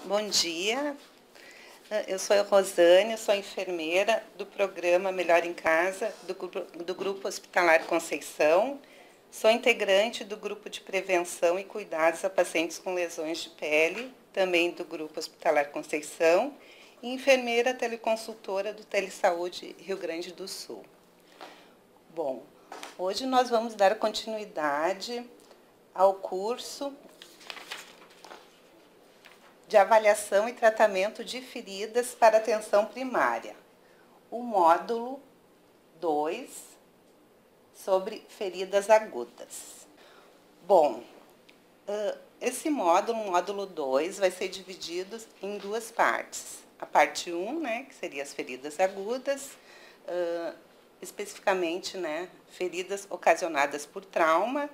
Bom dia, eu sou a Rosane, sou enfermeira do programa Melhor em Casa, do Grupo Hospitalar Conceição. Sou integrante do Grupo de Prevenção e Cuidados a Pacientes com Lesões de Pele, também do Grupo Hospitalar Conceição, e enfermeira teleconsultora do Telesaúde Rio Grande do Sul. Bom, hoje nós vamos dar continuidade ao curso de avaliação e tratamento de feridas para atenção primária. O módulo 2, sobre feridas agudas. Bom, esse módulo, o módulo 2, vai ser dividido em duas partes. A parte 1, que seria as feridas agudas, especificamente, feridas ocasionadas por trauma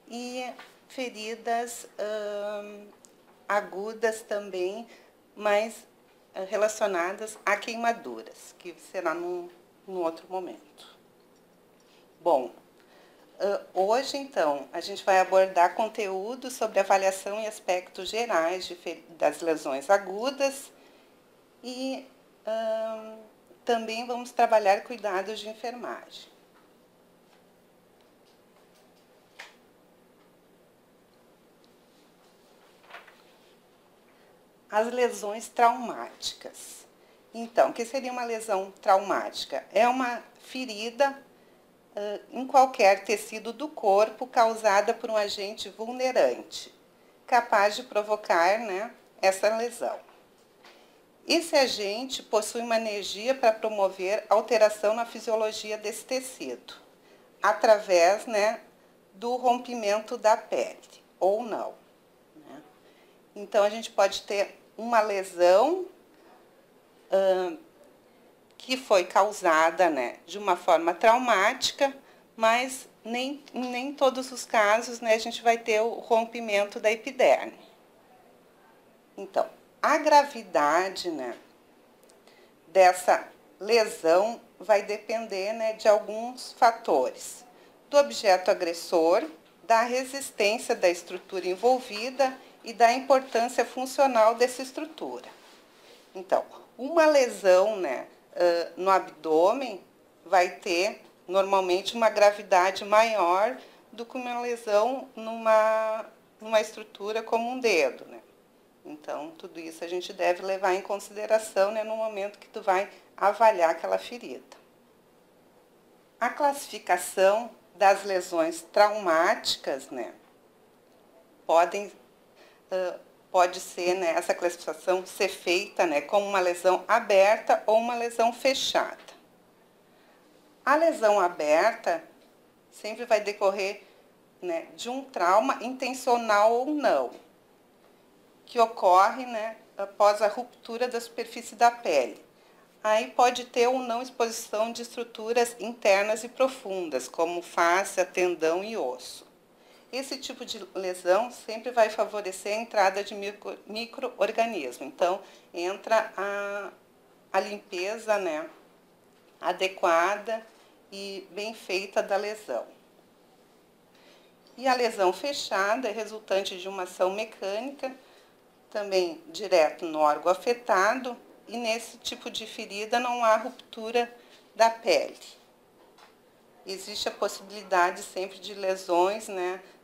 e feridas agudas também, mas relacionadas a queimaduras, que será num outro momento. Bom, hoje, então, a gente vai abordar conteúdo sobre avaliação e aspectos gerais das lesões agudas e também vamos trabalhar cuidados de enfermagem. As lesões traumáticas. Então, o que seria uma lesão traumática? É uma ferida em qualquer tecido do corpo causada por um agente vulnerante, capaz de provocar essa lesão. Esse agente possui uma energia para promover alteração na fisiologia desse tecido, através do rompimento da pele, ou não. Então, a gente pode ter uma lesão que foi causada de uma forma traumática, mas nem todos os casos a gente vai ter o rompimento da epiderme. Então, a gravidade dessa lesão vai depender de alguns fatores. Do objeto agressor, da resistência da estrutura envolvida e da importância funcional dessa estrutura. Então, uma lesão no abdômen vai ter, normalmente, uma gravidade maior do que uma lesão numa estrutura como um dedo. Então, tudo isso a gente deve levar em consideração no momento que tu vai avaliar aquela ferida. A classificação das lesões traumáticas pode ser, essa classificação ser feita como uma lesão aberta ou uma lesão fechada. A lesão aberta sempre vai decorrer de um trauma intencional ou não, que ocorre após a ruptura da superfície da pele. Aí pode ter ou não exposição de estruturas internas e profundas, como fáscia, tendão e osso. Esse tipo de lesão sempre vai favorecer a entrada de micro-organismos. Então, entra a limpeza adequada e bem feita da lesão. E a lesão fechada é resultante de uma ação mecânica, também direto no órgão afetado, e nesse tipo de ferida não há ruptura da pele. Existe a possibilidade sempre de lesões,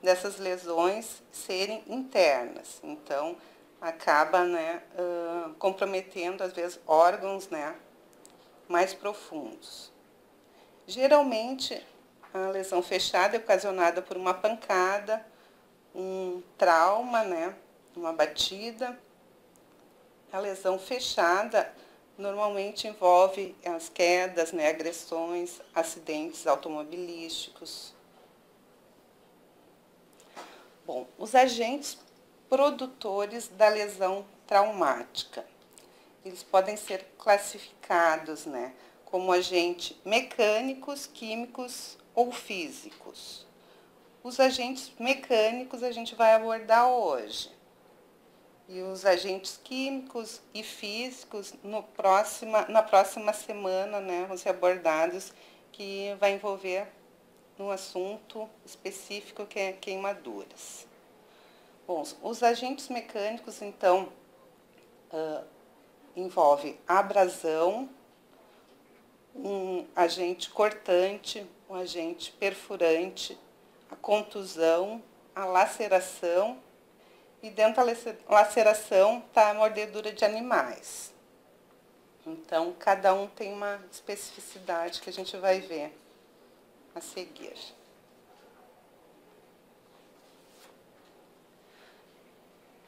dessas lesões serem internas. Então, acaba comprometendo, às vezes, órgãos mais profundos. Geralmente, a lesão fechada é ocasionada por uma pancada, um trauma, uma batida. A lesão fechada normalmente envolve as quedas, agressões, acidentes automobilísticos. Bom, os agentes produtores da lesão traumática. Eles podem ser classificados como agentes mecânicos, químicos ou físicos. Os agentes mecânicos a gente vai abordar hoje. E os agentes químicos e físicos na próxima semana vão ser abordados, que vai envolver um assunto específico que é queimaduras. Bom, os agentes mecânicos, então, envolve abrasão, um agente cortante, um agente perfurante, a contusão, a laceração, e dentro da laceração está a mordedura de animais. Então, cada um tem uma especificidade que a gente vai ver a seguir.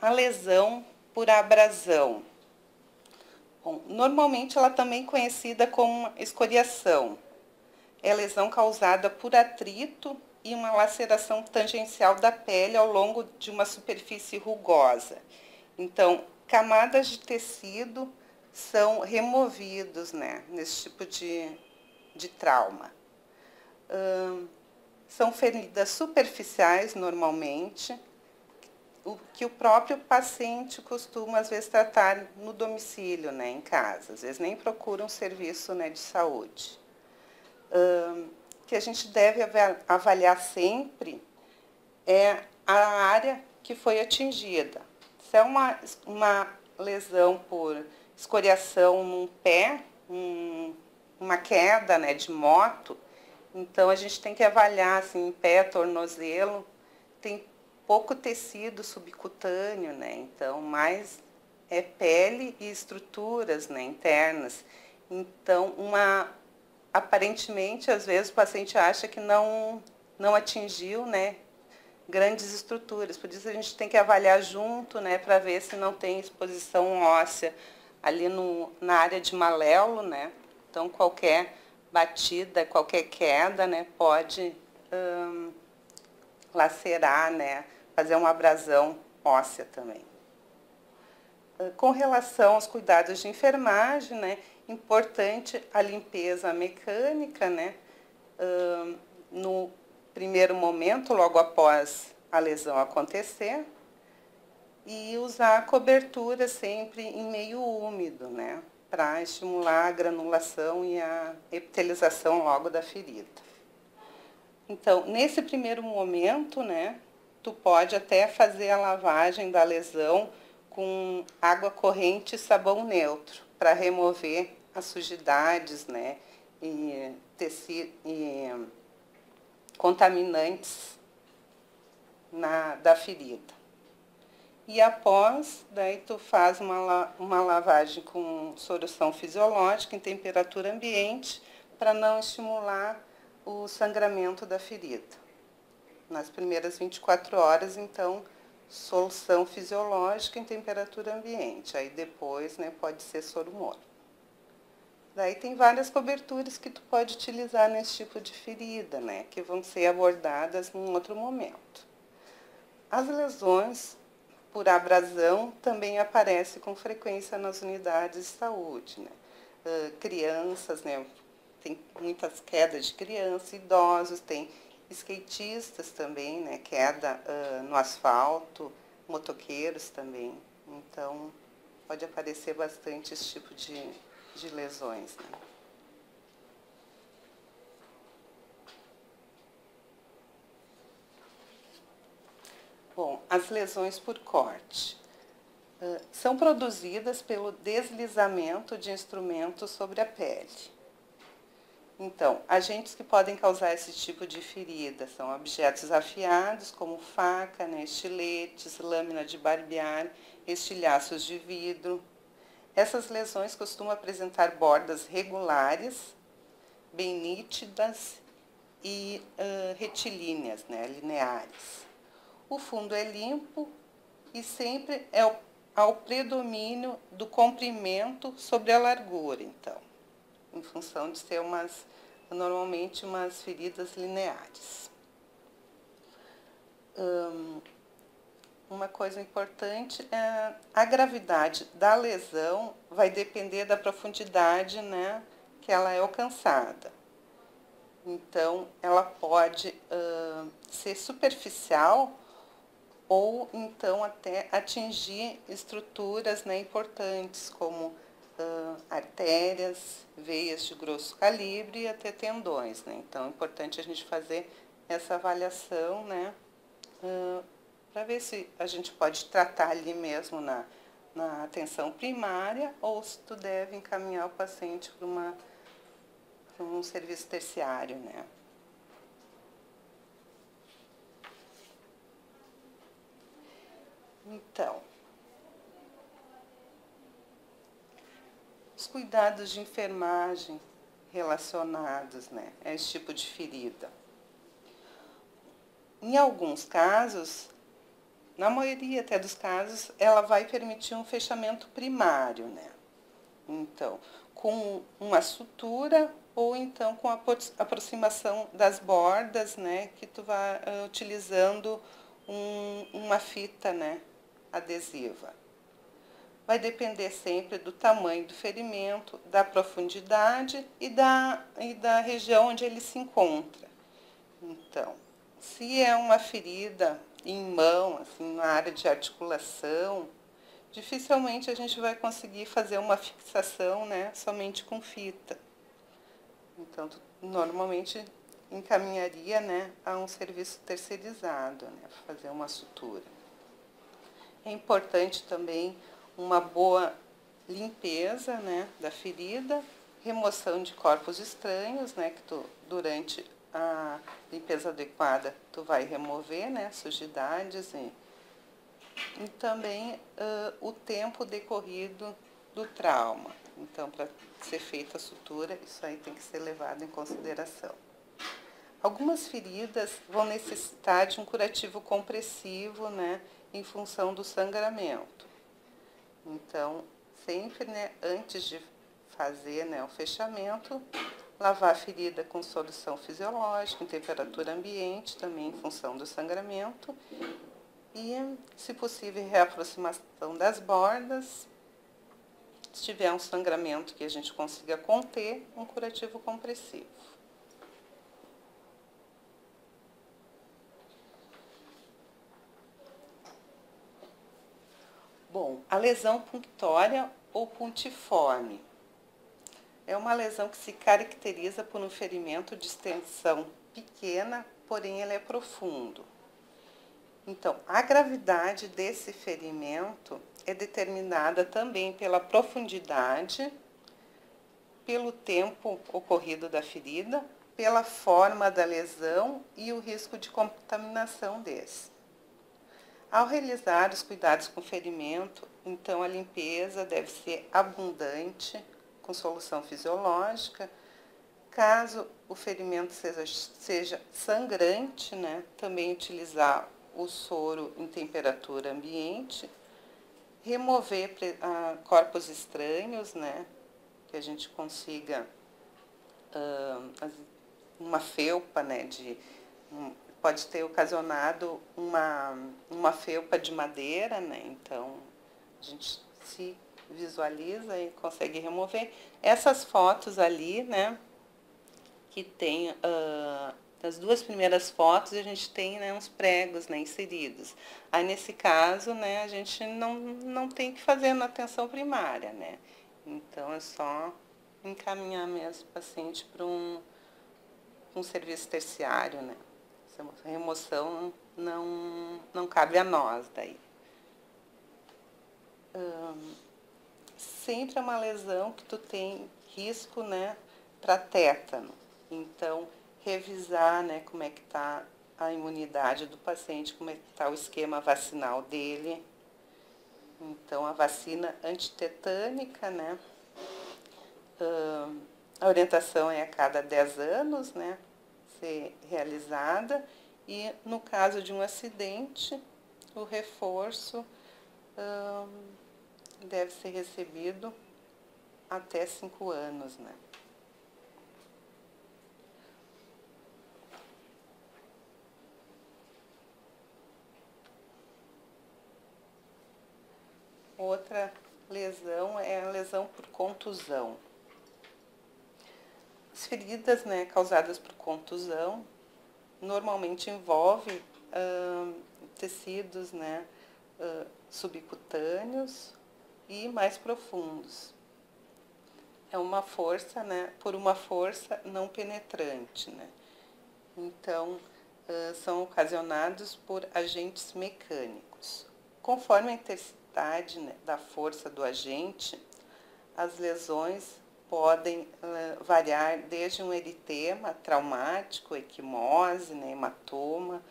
A lesão por abrasão. Bom, normalmente ela também é conhecida como escoriação. É lesão causada por atrito e uma laceração tangencial da pele ao longo de uma superfície rugosa. Então, camadas de tecido são removidos, né, nesse tipo de trauma. São feridas superficiais, normalmente, o que o próprio paciente costuma, às vezes, tratar no domicílio, né, em casa. Às vezes, nem procura um serviço, né, de saúde. Que a gente deve avaliar sempre é a área que foi atingida. Se é uma lesão por escoriação num pé, uma queda, né, de moto, então a gente tem que avaliar assim, pé, tornozelo, tem pouco tecido subcutâneo, né, então mais é pele e estruturas, né, internas. Então, aparentemente, às vezes o paciente acha que não atingiu, né, grandes estruturas. Por isso a gente tem que avaliar junto, né, para ver se não tem exposição óssea ali na área de maléolo, né. Então, qualquer batida, qualquer queda, né, pode lacerar, né, fazer uma abrasão óssea também. Com relação aos cuidados de enfermagem, né, importante a limpeza mecânica, né, no primeiro momento, logo após a lesão acontecer, e usar a cobertura sempre em meio úmido, né, para estimular a granulação e a epitelização logo da ferida. Então, nesse primeiro momento, né, tu pode até fazer a lavagem da lesão com água corrente e sabão neutro, para remover as sujidades, né, e contaminantes da ferida. E após, daí tu faz uma lavagem com solução fisiológica em temperatura ambiente, para não estimular o sangramento da ferida. Nas primeiras 24 horas, então, solução fisiológica em temperatura ambiente. Aí depois, né, pode ser soro moro. Daí tem várias coberturas que tu pode utilizar nesse tipo de ferida, né, que vão ser abordadas num outro momento. As lesões por abrasão também aparecem com frequência nas unidades de saúde, né. Crianças, né, tem muitas quedas de crianças, idosos, tem skatistas também, né, queda no asfalto, motoqueiros também. Então, pode aparecer bastante esse tipo de lesões, né. Bom, as lesões por corte. São produzidas pelo deslizamento de instrumentos sobre a pele. Então, agentes que podem causar esse tipo de ferida são objetos afiados, como faca, né, estiletes, lâmina de barbear, estilhaços de vidro. Essas lesões costumam apresentar bordas regulares, bem nítidas e retilíneas, né, lineares. O fundo é limpo e sempre ao predomínio do comprimento sobre a largura, então, em função de ser normalmente umas feridas lineares. Uma coisa importante é a gravidade da lesão vai depender da profundidade, né, que ela é alcançada. Então, ela pode ser superficial ou então até atingir estruturas, né, importantes, como artérias, veias de grosso calibre e até tendões, né? Então, é importante a gente fazer essa avaliação, né, para ver se a gente pode tratar ali mesmo na atenção primária ou se tu deve encaminhar o paciente para um serviço terciário, né? Então, os cuidados de enfermagem relacionados, né, a esse tipo de ferida. Em alguns casos, na maioria até dos casos, ela vai permitir um fechamento primário, né? Então, com uma sutura ou então com a aproximação das bordas, né, que tu vai utilizando uma fita, né, adesiva. Vai depender sempre do tamanho do ferimento, da profundidade e da região onde ele se encontra. Então, se é uma ferida em mão, assim, na área de articulação, dificilmente a gente vai conseguir fazer uma fixação, né, somente com fita. Então, normalmente encaminharia, né, a um serviço terceirizado, né, fazer uma sutura. É importante também uma boa limpeza, né, da ferida, remoção de corpos estranhos, né, que durante a limpeza adequada tu vai remover, né, sujidades e também o tempo decorrido do trauma. Então, para ser feita a sutura, isso aí tem que ser levado em consideração. Algumas feridas vão necessitar de um curativo compressivo, né, em função do sangramento. Então, sempre, né, antes de fazer, né, o fechamento, lavar a ferida com solução fisiológica, em temperatura ambiente, também em função do sangramento. E, se possível, reaproximação das bordas. Se tiver um sangramento que a gente consiga conter, um curativo compressivo. Bom, a lesão punctória ou puntiforme é uma lesão que se caracteriza por um ferimento de extensão pequena, porém ele é profundo. Então, a gravidade desse ferimento é determinada também pela profundidade, pelo tempo ocorrido da ferida, pela forma da lesão e o risco de contaminação desse. Ao realizar os cuidados com o ferimento, então a limpeza deve ser abundante, com solução fisiológica. Caso o ferimento seja sangrante, né, também utilizar o soro em temperatura ambiente, remover corpos estranhos, né, que a gente consiga uma felpa, né, pode ter ocasionado uma felpa de madeira, né, então a gente se visualiza e consegue remover. Essas fotos ali, né, que tem nas duas primeiras fotos a gente tem, né, uns pregos, né, inseridos. Aí nesse caso, né, a gente não tem que fazer na atenção primária, né? Então é só encaminhar mesmo o paciente para um serviço terciário, né? Essa remoção não cabe a nós daí. Sempre é uma lesão que tu tem risco, né, para tétano. Então, revisar, né, como é que está a imunidade do paciente, como é que está o esquema vacinal dele. Então, a vacina antitetânica, né, a orientação é a cada 10 anos, né, ser realizada. E, no caso de um acidente, o reforço deve ser recebido até 5 anos, né. Outra lesão é a lesão por contusão. As feridas, né, causadas por contusão normalmente envolvem tecidos, né, subcutâneos e mais profundos. É uma força, né, por uma força não penetrante, né. Então, são ocasionados por agentes mecânicos. Conforme intensidade, né, da força do agente, as lesões podem variar desde um eritema traumático, equimose, né, hematoma,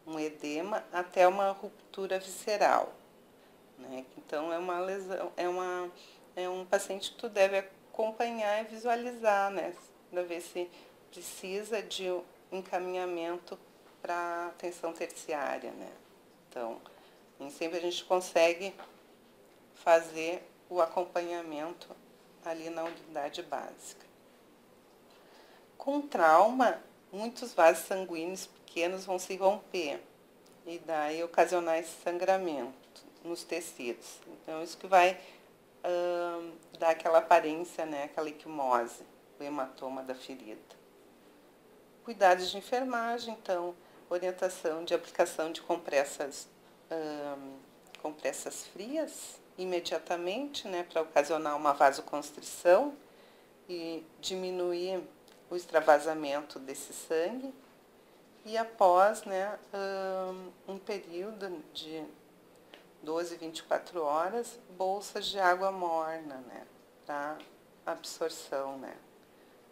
um edema, até uma ruptura visceral, né? Então, é uma lesão, é um paciente que tu deve acompanhar e visualizar, né, para ver se precisa de um encaminhamento para atenção terciária, né? Então, nem sempre a gente consegue fazer o acompanhamento ali na unidade básica. Com trauma, muitos vasos sanguíneos pequenos vão se romper e daí ocasionar esse sangramento nos tecidos. Então, isso que vai dar aquela aparência, né, aquela equimose, o hematoma da ferida. Cuidados de enfermagem, então, orientação de aplicação de compressas frias imediatamente, né, para ocasionar uma vasoconstrição e diminuir o extravasamento desse sangue. E após, né, um período de 12, 24 horas, bolsas de água morna, né, para absorção, né,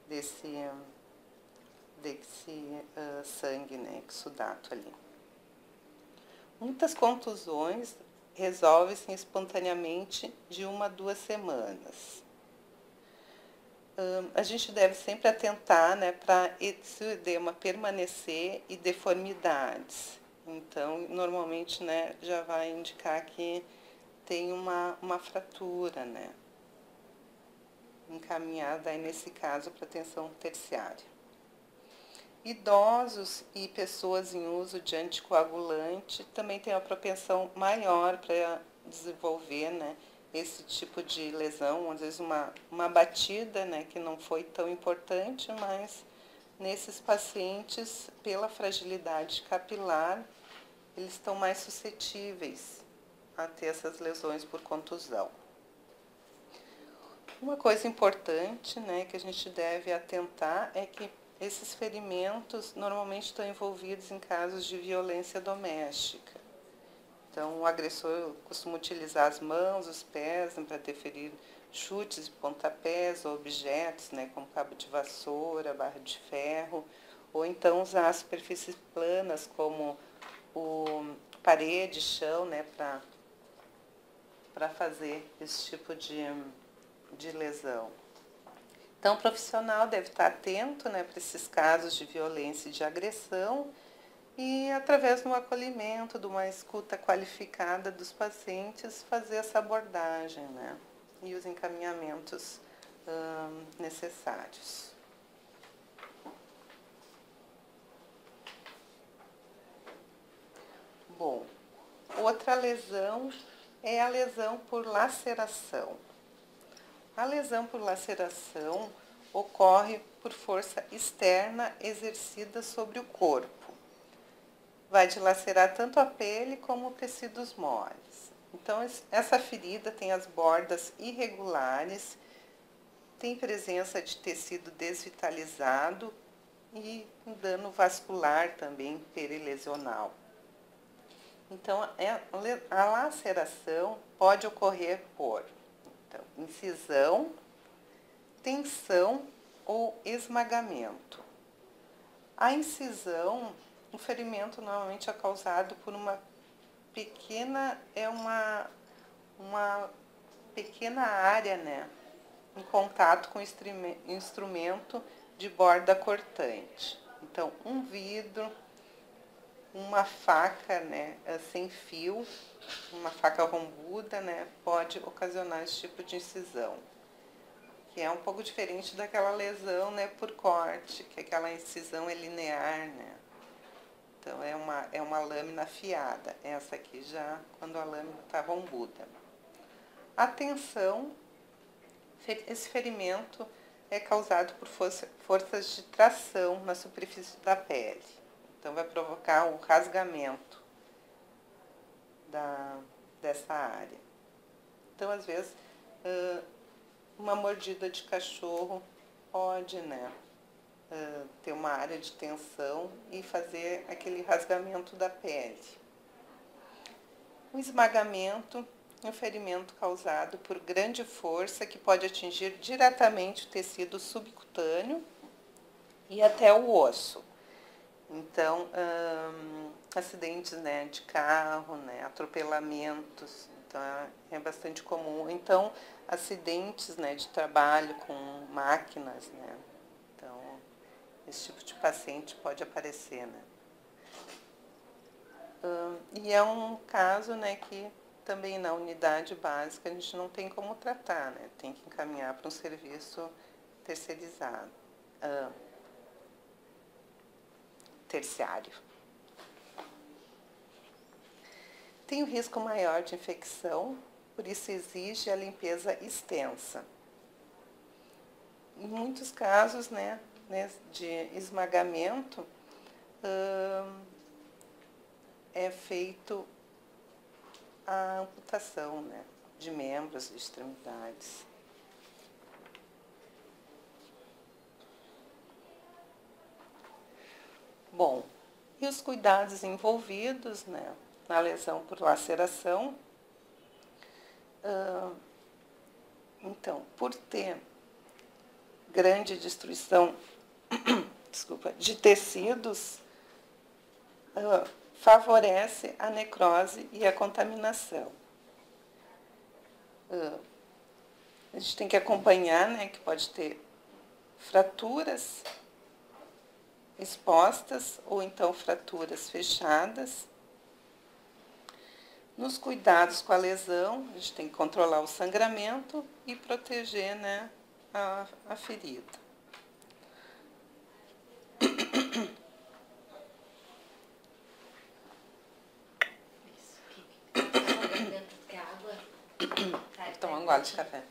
desse sangue, né, exudato ali. Muitas contusões resolvem-se espontaneamente de 1 a 2 semanas. A gente deve sempre atentar, né, para esse edema permanecer e deformidades. Então, normalmente, né, já vai indicar que tem uma fratura, né, encaminhada aí, nesse caso, para atenção terciária. Idosos e pessoas em uso de anticoagulante também têm uma propensão maior para desenvolver, né, esse tipo de lesão, às vezes uma batida, né, que não foi tão importante, mas nesses pacientes, pela fragilidade capilar, eles estão mais suscetíveis a ter essas lesões por contusão. Uma coisa importante, né, que a gente deve atentar é que esses ferimentos normalmente estão envolvidos em casos de violência doméstica. Então, o agressor costuma utilizar as mãos, os pés, né, para deferir chutes, pontapés ou objetos, né, como cabo de vassoura, barra de ferro, ou então usar superfícies planas como parede, chão, né, para fazer esse tipo de lesão. Então, o profissional deve estar atento, né, para esses casos de violência e de agressão e, através do acolhimento, de uma escuta qualificada dos pacientes, fazer essa abordagem, né, e os encaminhamentos necessários. Bom, outra lesão é a lesão por laceração. A lesão por laceração ocorre por força externa exercida sobre o corpo. Vai dilacerar tanto a pele como tecidos moles. Então, essa ferida tem as bordas irregulares, tem presença de tecido desvitalizado e um dano vascular também perilesional. Então, a laceração pode ocorrer por incisão, tensão ou esmagamento. A incisão, o ferimento normalmente é causado por uma pequena área, né, em contato com o instrumento de borda cortante. Então, um vidro, uma faca, né, sem fio, uma faca rombuda, né, pode ocasionar esse tipo de incisão, que é um pouco diferente daquela lesão, né, por corte, que aquela incisão é linear, né. Então, é uma lâmina afiada. Essa aqui já, quando a lâmina está rombuda. A tensão, esse ferimento é causado por forças de tração na superfície da pele. Então, vai provocar um rasgamento dessa área. Então, às vezes, uma mordida de cachorro pode, né, ter uma área de tensão e fazer aquele rasgamento da pele. O esmagamento um ferimento causado por grande força que pode atingir diretamente o tecido subcutâneo e até o osso. Então, acidentes, né, de carro, né, atropelamentos, então é bastante comum. Então, acidentes, né, de trabalho com máquinas, né, então esse tipo de paciente pode aparecer, né. E é um caso, né, que também na unidade básica a gente não tem como tratar, né, tem que encaminhar para um serviço terceirizado, terciário. Tem o risco maior de infecção, por isso exige a limpeza extensa. Em muitos casos, né, de esmagamento, é feito a amputação, né, de membros e extremidades. Bom, e os cuidados envolvidos, né, na lesão por laceração? Então, por ter grande destruição de tecidos, favorece a necrose e a contaminação. A gente tem que acompanhar, né, que pode ter fraturas expostas ou então fraturas fechadas. Nos cuidados com a lesão, a gente tem que controlar o sangramento e proteger, né, a ferida. Vou tomar um gole de café.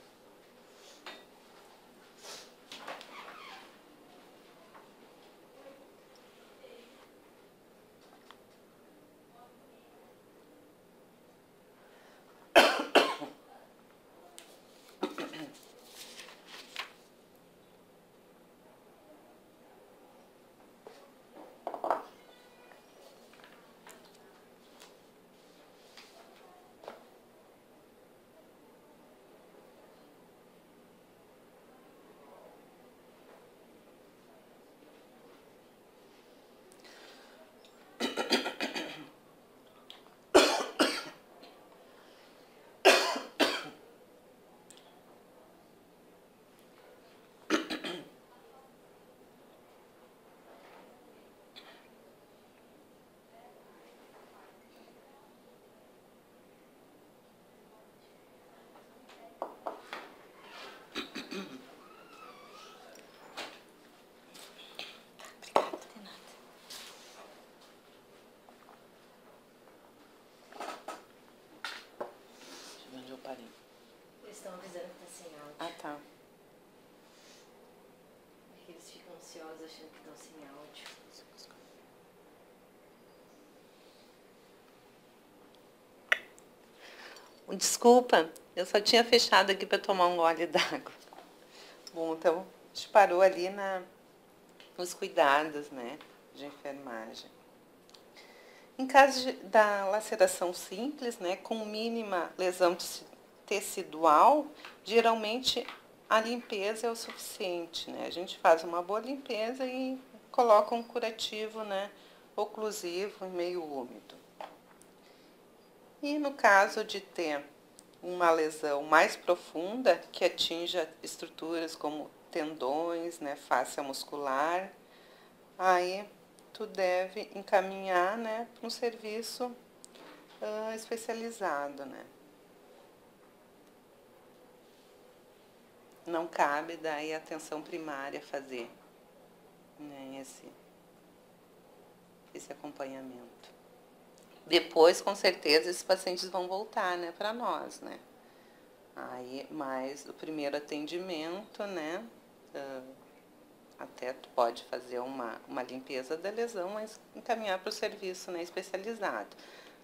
Onde eu parei? Eles estão avisando que está sem áudio. Ah, tá. Porque eles ficam ansiosos achando que estão sem áudio. Desculpa, eu só tinha fechado aqui para tomar um gole d'água. Bom, então a gente parou ali nos cuidados, né, de enfermagem. Em caso da laceração simples, né, com mínima lesão tecidual, geralmente a limpeza é o suficiente, né? A gente faz uma boa limpeza e coloca um curativo, né, oclusivo em meio úmido. E no caso de ter uma lesão mais profunda, que atinja estruturas como tendões, né, fáscia muscular, aí tu deve encaminhar, né, para um serviço especializado, né. Não cabe daí a atenção primária fazer, né, esse acompanhamento. Depois, com certeza, esses pacientes vão voltar, né, para nós, né. Aí, mas o primeiro atendimento, né, até tu pode fazer uma limpeza da lesão, mas encaminhar para o serviço, né, especializado.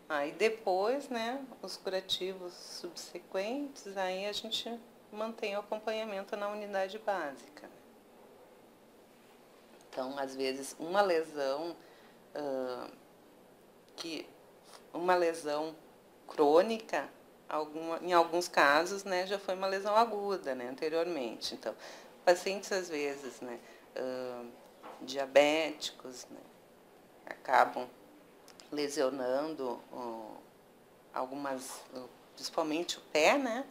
Aí depois, né, os curativos subsequentes, aí a gente mantém o acompanhamento na unidade básica. Então, às vezes, uma lesão uma lesão crônica, em alguns casos, né, já foi uma lesão aguda, né, anteriormente. Então, pacientes, às vezes, né, diabéticos, né, acabam lesionando principalmente o pé, né,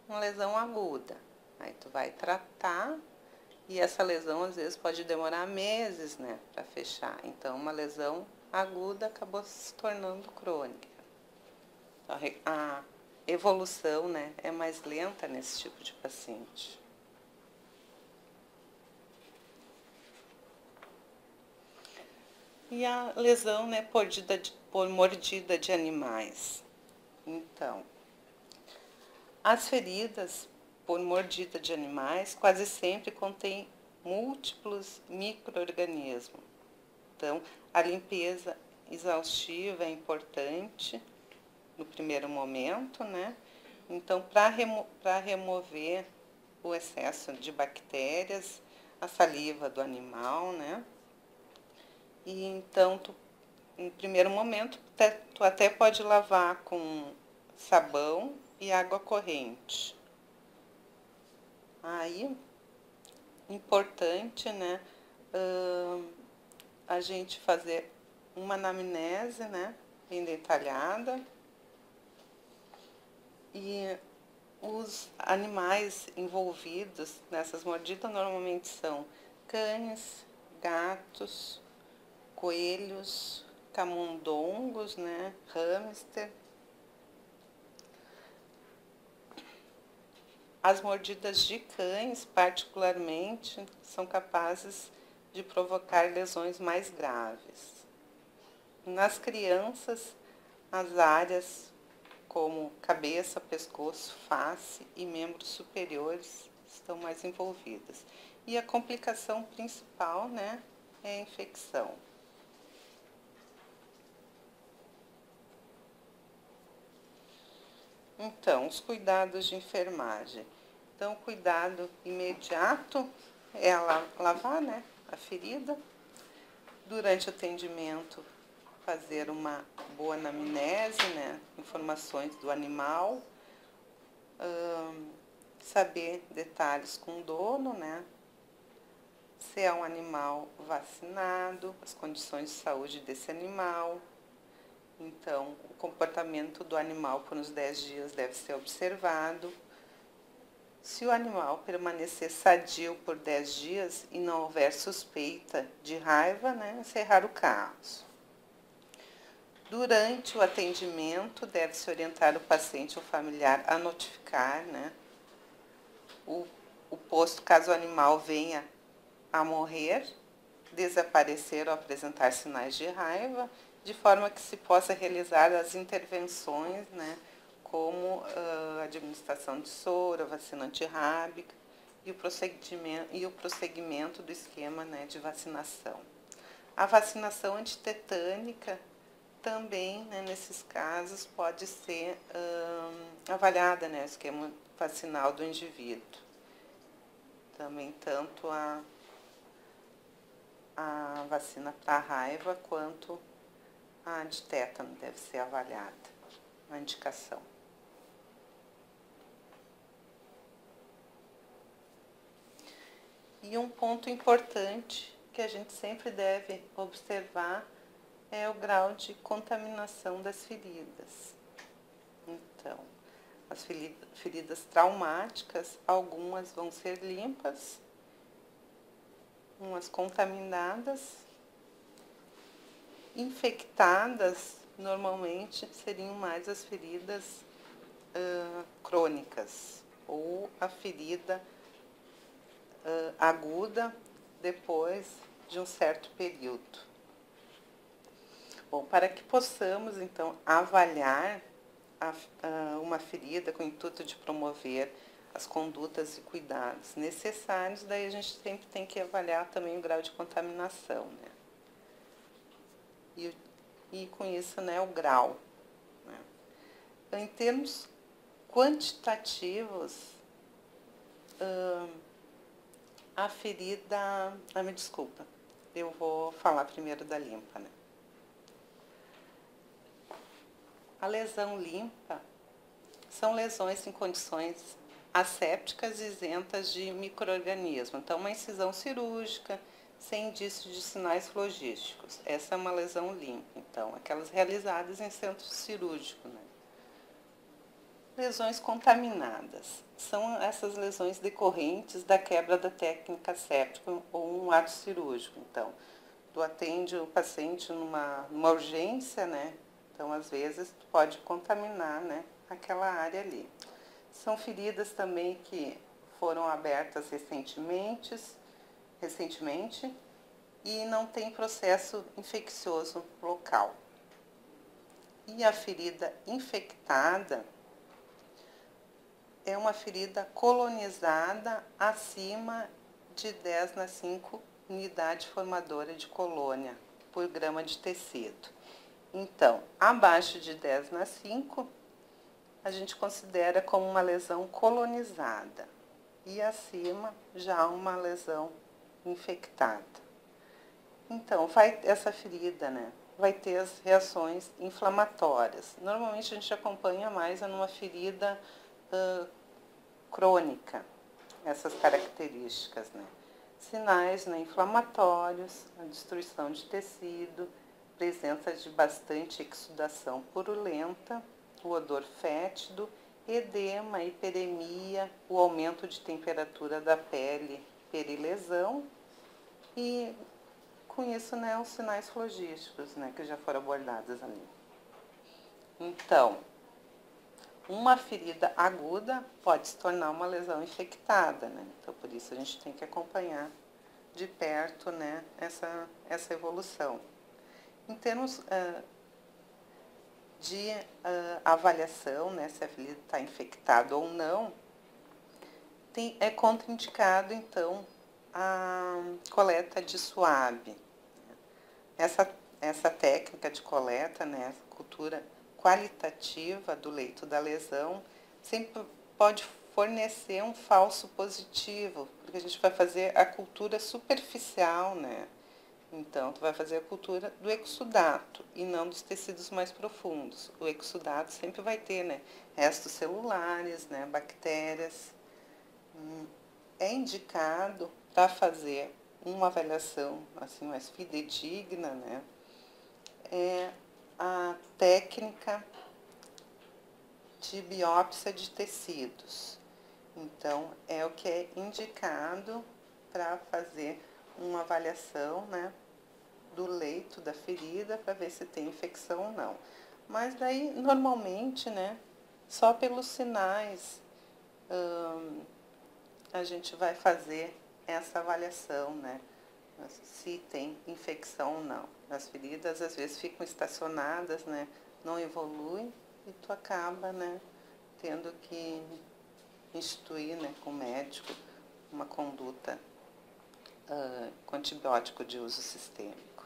uma lesão aguda. Aí tu vai tratar e essa lesão, às vezes, pode demorar meses, né, para fechar. Então, uma lesão aguda acabou se tornando crônica. A evolução, né, é mais lenta nesse tipo de paciente. E a lesão, né, por mordida de animais. Então, as feridas por mordida de animais quase sempre contêm múltiplos micro-organismos. Então, a limpeza exaustiva é importante no primeiro momento, né? Então, para remover o excesso de bactérias, a saliva do animal, né? E então, no primeiro momento, tu até pode lavar com sabão e água corrente. Aí, importante, né? A gente fazer uma anamnese, né? Bem detalhada. E os animais envolvidos nessas mordidas normalmente são cães, gatos, coelhos, camundongos, né, hamster. As mordidas de cães, particularmente, são capazes de provocar lesões mais graves. Nas crianças, as áreas como cabeça, pescoço, face e membros superiores estão mais envolvidas. E a complicação principal, né, é a infecção. Então, os cuidados de enfermagem. Então, o cuidado imediato é lavar, né, a ferida. Durante o atendimento, fazer uma boa anamnese, né, informações do animal, saber detalhes com o dono, né, se é um animal vacinado, as condições de saúde desse animal. Então, o comportamento do animal por uns 10 dias deve ser observado. Se o animal permanecer sadio por 10 dias e não houver suspeita de raiva, né, encerrar o caso. Durante o atendimento, deve-se orientar o paciente ou familiar a notificar, né, o posto caso o animal venha a morrer, desaparecer ou apresentar sinais de raiva, de forma que se possa realizar as intervenções, né, como a administração de soro, a vacina antirrábica e o prosseguimento do esquema, né, de vacinação. A vacinação antitetânica também, né, nesses casos, pode ser avaliada, né, o esquema vacinal do indivíduo. Também tanto a vacina para a raiva quanto a de tétano deve ser avaliada, a indicação. E um ponto importante que a gente sempre deve observar é o grau de contaminação das feridas. Então, as feridas traumáticas, algumas vão ser limpas, umas contaminadas, infectadas, normalmente seriam mais as feridas crônicas ou a ferida aguda depois de um certo período. Bom, para que possamos, então, avaliar uma ferida com o intuito de promover as condutas e cuidados necessários, daí a gente sempre tem que avaliar também o grau de contaminação, né? E com isso, né, o grau. Né? Em termos quantitativos, a ferida... me desculpa, eu vou falar primeiro da limpa, né? A lesão limpa, são lesões em condições assépticas isentas de micro-organismo. Então, uma incisão cirúrgica sem indício de sinais logísticos. Essa é uma lesão limpa. Então, aquelas realizadas em centro cirúrgico, né? Lesões contaminadas. São essas lesões decorrentes da quebra da técnica séptica ou um ato cirúrgico. Então, tu atende o paciente numa urgência, né? Então, às vezes, tu pode contaminar, né, aquela área ali. São feridas também que foram abertas recentemente e não tem processo infeccioso local. E a ferida infectada é uma ferida colonizada acima de 10/5 unidade formadora de colônia por grama de tecido. Então, abaixo de 10/5, a gente considera como uma lesão colonizada e acima já uma lesão infectada. Então, essa ferida, né, vai ter as reações inflamatórias. Normalmente a gente acompanha mais numa ferida crônica, essas características, né? Sinais, né, inflamatórios, a destruição de tecido, presença de bastante exsudação purulenta, o odor fétido, edema, hiperemia, o aumento de temperatura da pele, perilesão e, com isso, né, os sinais logísticos, né, que já foram abordados ali. Então, uma ferida aguda pode se tornar uma lesão infectada, né? Então, por isso a gente tem que acompanhar de perto, né, essa evolução. Em termos de avaliação, né, se a ferida está infectada ou não, é contraindicado, então, a coleta de suave. Essa técnica de coleta, né, cultura qualitativa do leito da lesão, sempre pode fornecer um falso positivo, porque a gente vai fazer a cultura superficial, né? Então, tu vai fazer a cultura do exudato e não dos tecidos mais profundos. O exudato sempre vai ter, né, restos celulares, né, bactérias. É indicado para fazer uma avaliação assim mais fidedigna, né, é a técnica de biópsia de tecidos. Então, é o que é indicado para fazer uma avaliação, né, do leito da ferida para ver se tem infecção ou não. Mas daí, normalmente, né, só pelos sinais a gente vai fazer essa avaliação, né, se tem infecção ou não. As feridas às vezes ficam estacionadas, né, não evoluem e tu acaba, né, tendo que instituir, né, com o médico uma conduta com antibiótico de uso sistêmico.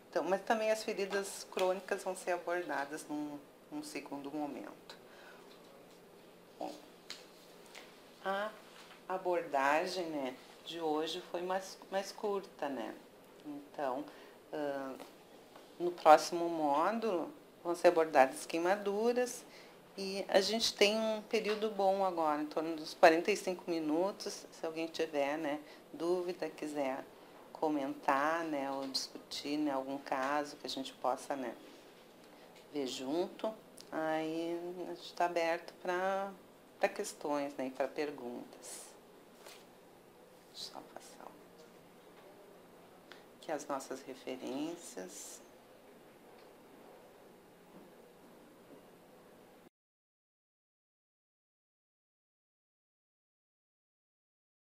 Então, mas também as feridas crônicas vão ser abordadas num segundo momento. Bom, a abordagem, né, de hoje foi mais curta, né? Então, no próximo módulo vão ser abordadas queimaduras e a gente tem um período bom agora, em torno dos 45 minutos, se alguém tiver, né, dúvida, quiser comentar, né, ou discutir, né, algum caso que a gente possa, né, ver junto, aí a gente está aberto para questões, né, e para perguntas. Deixa eu só passar aqui as nossas referências.